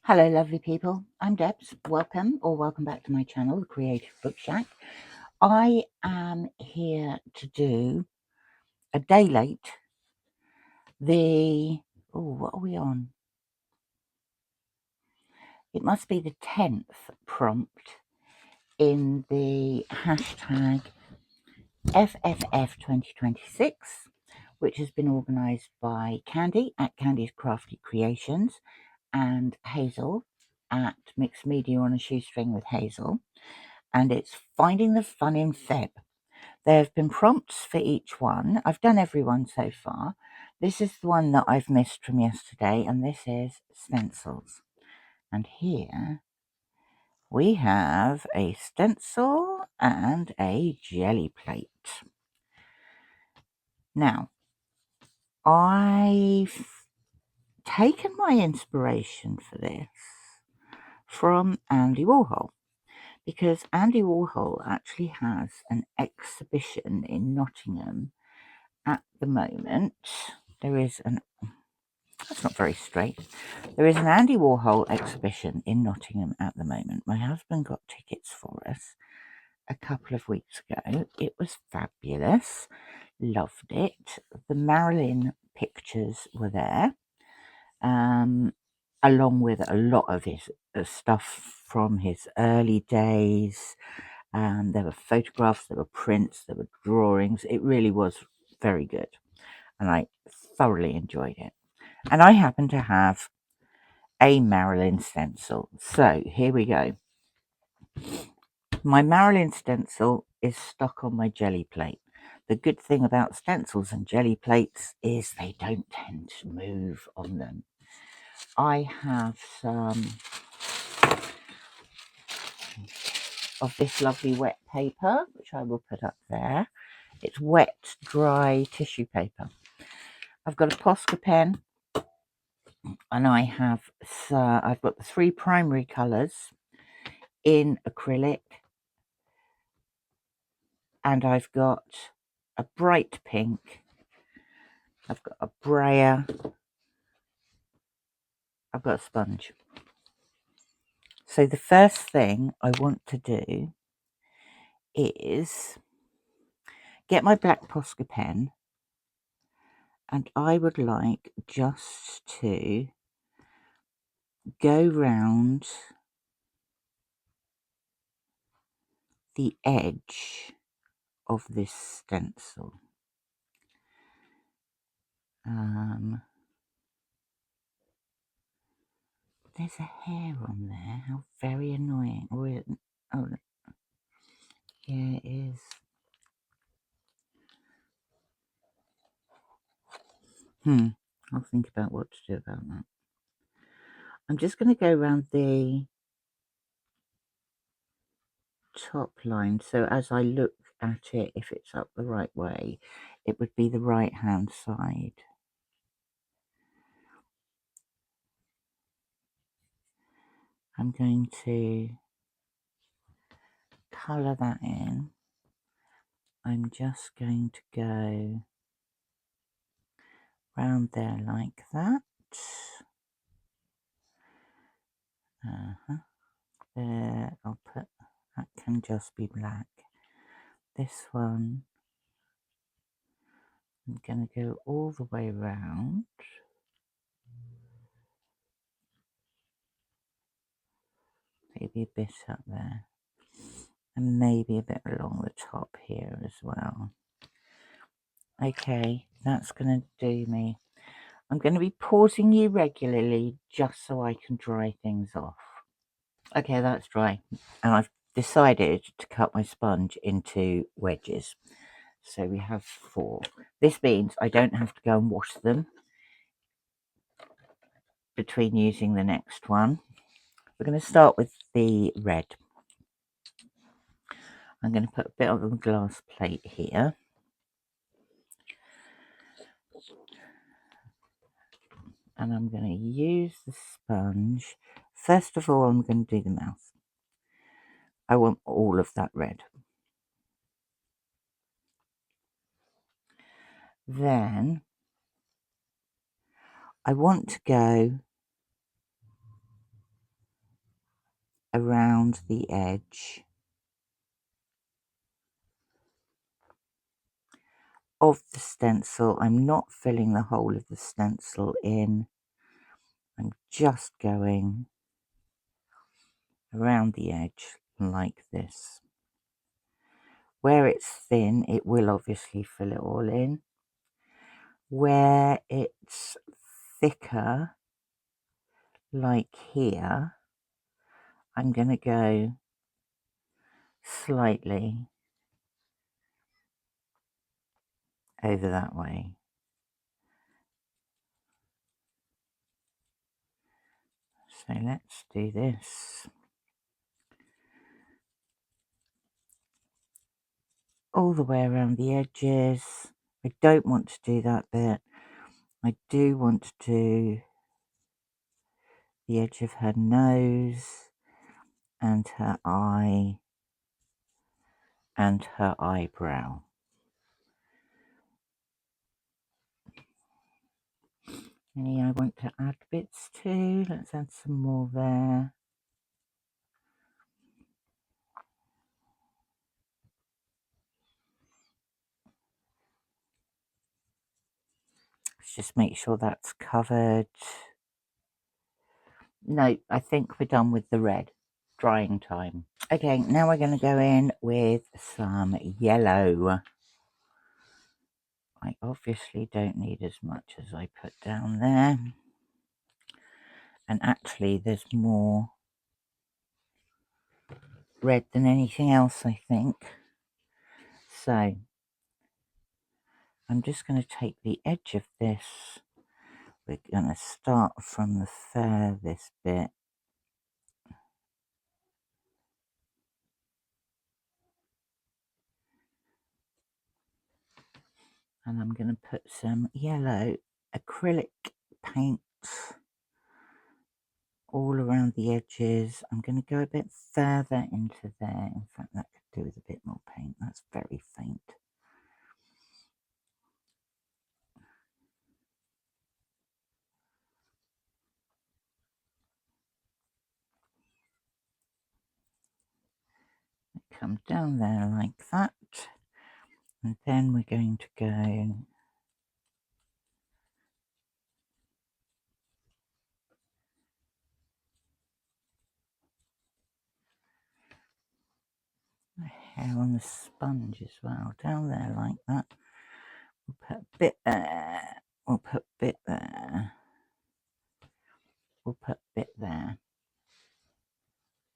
Hello lovely people, I'm Debs. Welcome back to my channel, The Creative Book Shack. I am here to do a day late what are we on? It must be the 10th prompt in the hashtag FFF2026, which has been organised by Candy at Candy's Crafty Creations and Hazel at Mixed Media on a Shoestring with Hazel. And it's Finding the Fun in Feb. There have been prompts for each one. I've done every one so far. This is the one that I've missed from yesterday, and this is stencils. And here we have a stencil and a jelly plate. Now, I've taken my inspiration for this from Andy Warhol, because Andy Warhol actually has an exhibition in Nottingham at the moment. That's not very straight. There is an Andy Warhol exhibition in Nottingham at the moment. My husband got tickets for us a couple of weeks ago. It was fabulous. Loved it. The Marilyn pictures were there, along with a lot of his stuff from his early days. There were photographs, there were prints, there were drawings. It really was very good, and I thoroughly enjoyed it. And I happen to have a Marilyn stencil. So here we go. My Marilyn stencil is stuck on my jelly plate. The good thing about stencils and jelly plates is they don't tend to move on them. I have some of this lovely wet paper, which I will put up there. It's wet, dry tissue paper. I've got a Posca pen, and I've got the 3 primary colours in acrylic, and I've got a bright pink, I've got a brayer, I've got a sponge. So the first thing I want to do is get my black Posca pen, and I would like just to go round the edge of this stencil. There's a hair on there. How very annoying. Oh, yeah, it is. I'll think about what to do about that. I'm just going to go around the top line, so as I look at it, if it's up the right way, it would be the right hand side. I'm going to colour that in. I'm just going to go round there like that. There, I'll put, that can just be black. This one, I'm going to go all the way round. Maybe a bit up there. And maybe a bit along the top here as well. Okay, that's going to do me. I'm going to be pausing you regularly just so I can dry things off. Okay, that's dry. And I've decided to cut my sponge into wedges. So we have 4. This means I don't have to go and wash them between using the next one. We're going to start with the red. I'm going to put a bit on the glass plate here. And I'm going to use the sponge. First of all, I'm going to do the mouth. I want all of that red. Then I want to go around the edge of the stencil. I'm not filling the whole of the stencil in. I'm just going around the edge like this. Where it's thin, it will obviously fill it all in. Where it's thicker, like here, I'm going to go slightly over that way. So let's do this. All the way around the edges. I don't want to do that bit. I do want to do the edge of her nose and her eye and her eyebrow. Any I want to add bits to. Let's add some more there. Let's just make sure that's covered. No, I think we're done with the red. Drying time. Okay, now we're going to go in with some yellow. I obviously don't need as much as I put down there. And actually there's more red than anything else, I think. So I'm just going to take the edge of this. We're going to start from the furthest bit. And I'm going to put some yellow acrylic paint all around the edges. I'm going to go a bit further into there. In fact, that could do with a bit more paint. That's very faint. Come down there like that. And then we're going to go hair on the sponge as well, down there like that. We'll put a bit there, we'll put a bit there, we'll put a bit there.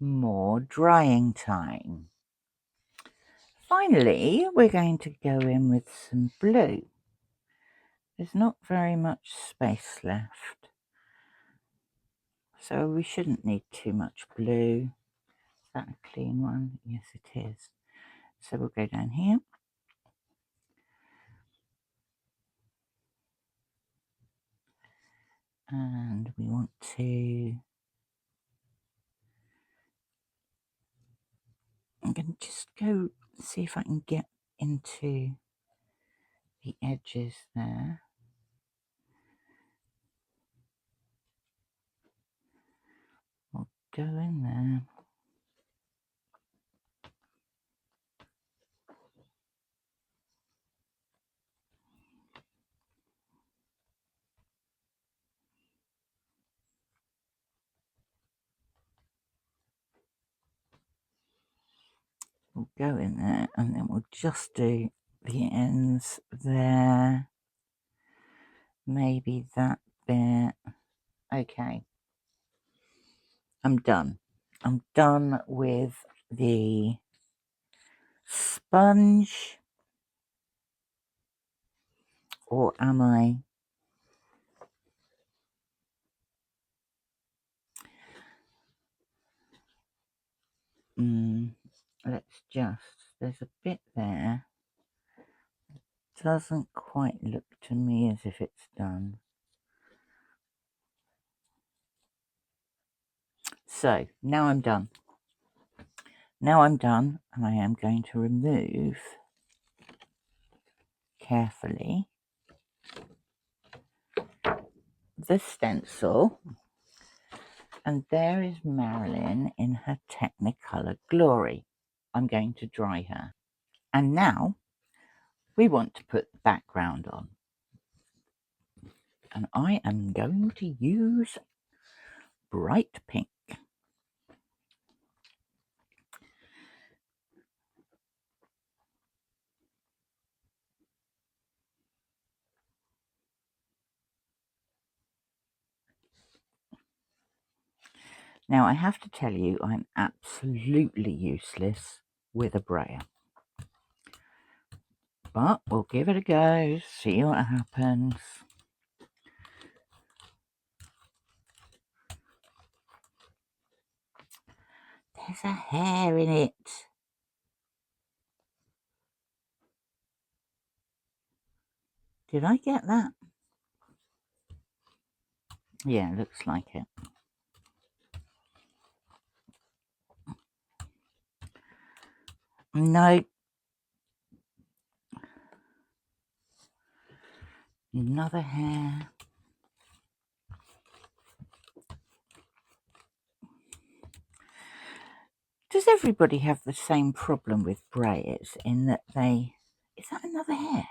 More drying time. Finally, we're going to go in with some blue. There's not very much space left, so we shouldn't need too much blue. Is that a clean one? Yes, it is. So we'll go down here. And we want to, I'm going to just go see if I can get into the edges there. We'll go in there. We'll go in there and then we'll just do the ends there. Maybe that bit. Okay. I'm done. I'm done with the sponge. Or am I? Let's just, there's a bit there. Doesn't quite look to me as if it's done. So now I'm done. Now I'm done, and I am going to remove carefully the stencil, And there is Marilyn in her Technicolor glory. I'm going to dry her. And now we want to put the background on. And I am going to use bright pink. Now I have to tell you, I'm absolutely useless with a brayer. But we'll give it a go, see what happens. There's a hair in it. Did I get that? Yeah, looks like it. No. Another hair. Does everybody have the same problem with braids in that they... Is that another hair?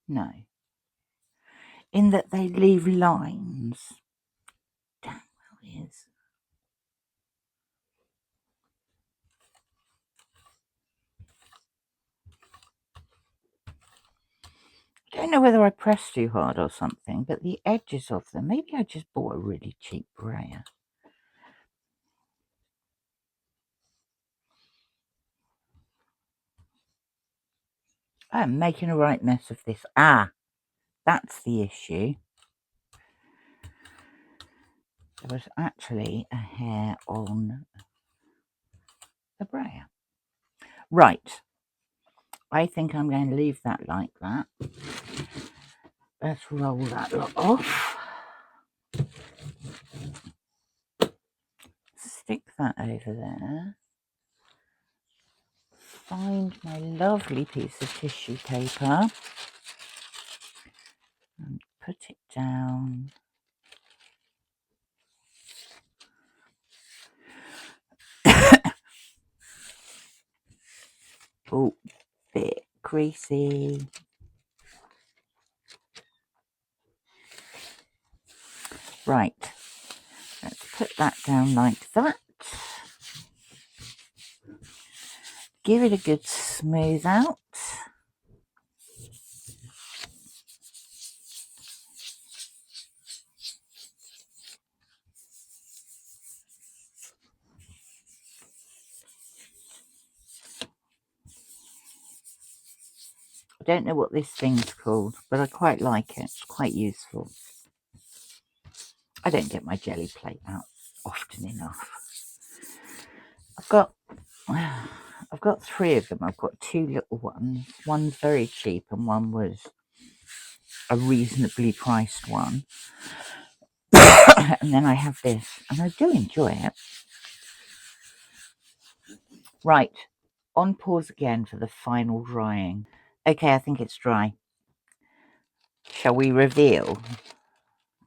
No. In that they leave lines. Damn well it is. I don't know whether I pressed too hard or something, but the edges of them, maybe I just bought a really cheap brayer. I'm making a right mess of this. Ah, that's the issue. There was actually a hair on the brayer. Right. I think I'm going to leave that like that. Let's roll that lot off. Stick that over there. Find my lovely piece of tissue paper and put it down. Oh, bit greasy. Right, let's put that down like that. Give it a good smooth out. I don't know what this thing's called, but I quite like it. It's quite useful. I don't get my jelly plate out often enough. I've got 3 of them. I've got 2 little ones. One's very cheap and one was a reasonably priced one. And then I have this, and I do enjoy it. Right, on pause again for the final drying. Okay, I think it's dry. Shall we reveal?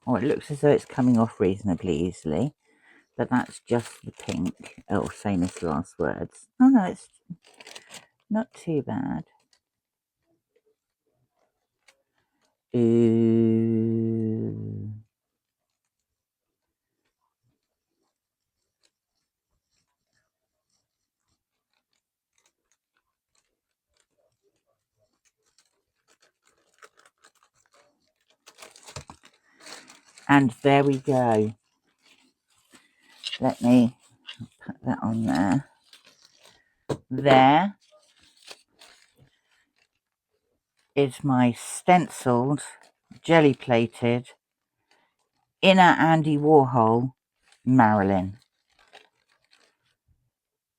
Oh, it looks as though it's coming off reasonably easily, but that's just the pink. Oh, famous last words. Oh no, it's not too bad. Ooh. And there we go. Let me put that on there. There is my stenciled, jelly plated, inner Andy Warhol Marilyn.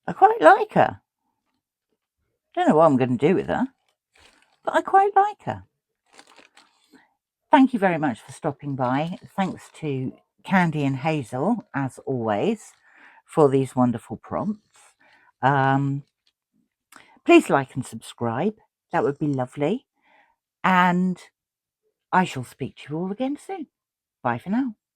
I quite like her. Don't know what I'm going to do with her, but I quite like her. Thank you very much for stopping by. Thanks to Candy and Hazel, as always, for these wonderful prompts. Please like and subscribe. That would be lovely. And I shall speak to you all again soon. Bye for now.